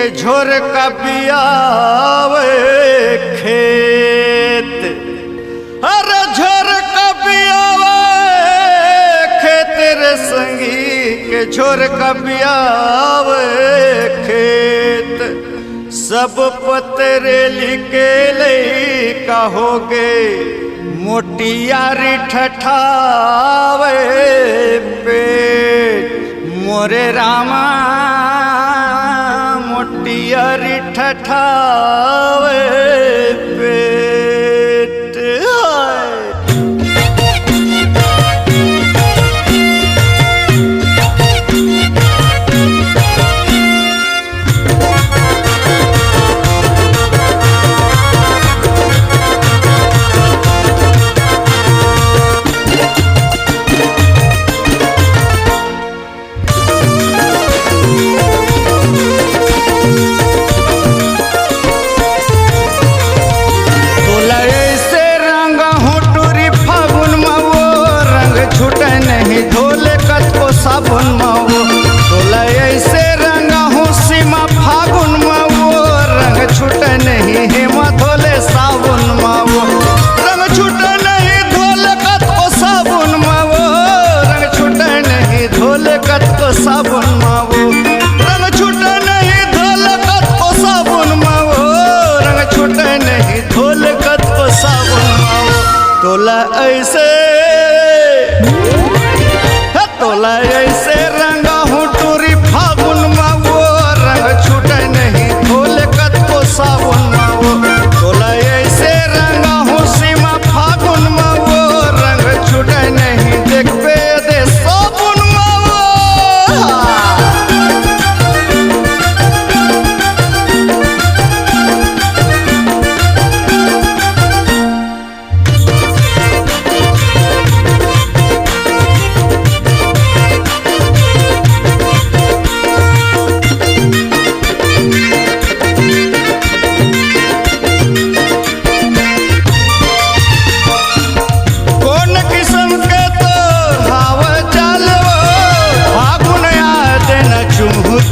के झोर का पियावे खेत, अरे झोर का पियावे खेत रे संगी के झोर का पियावे खेत। सब पतरेली के ले कहोगे मोटियारी ठठावे पेट मोरे रामा मोटियारी ठठावे पेट। साबुन मावो तोला ऐसे रंगा हूँ सीमा फागुन मावो रंग छूटे नहीं हेमा धोले साबुन मावो रंग छूटे नहीं धोले कत को साबुन मावो रंग छूटे नहीं धोले कत को साबुन मावो रंग छूटे नहीं धोले कत को साबुन मावो रंग छूटे नहीं धोले कत को साबुन मावो तोला ऐसे तोला ऐसे रंगा हूँ टूरी फागुन मावो रंग छूटे नहीं धोले कत को साबुन मावो तोला ऐसे रंगा हूँ सीमा फागुन मावो रंग छूटे नहीं देख पे दे साबुन मावो।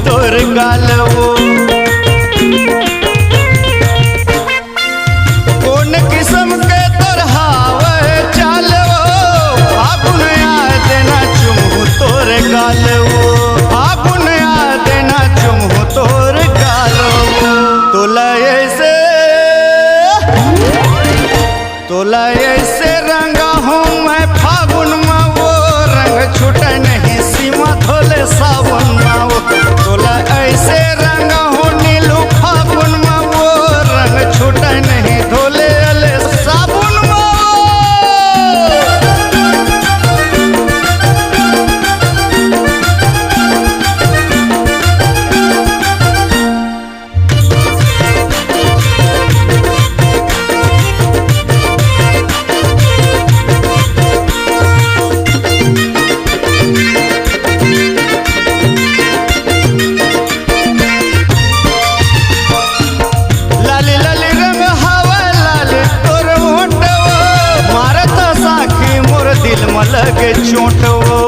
तोर गालवो कौन किस्म के तोर हावे चालवो फागुन याद ना चुमू तोर गालवो फागुन याद ना चुमू तोर गालवो तोला ऐसे रंगा हूँ मैं फागुन मावो रंग छूटे नहीं सीमा धोले साबुन मावो तोला ऐसे रंगा हूँ नीलू फागुन मावो रंग छूटे नहीं धोले अले साबुन मावो। लगे चोटवो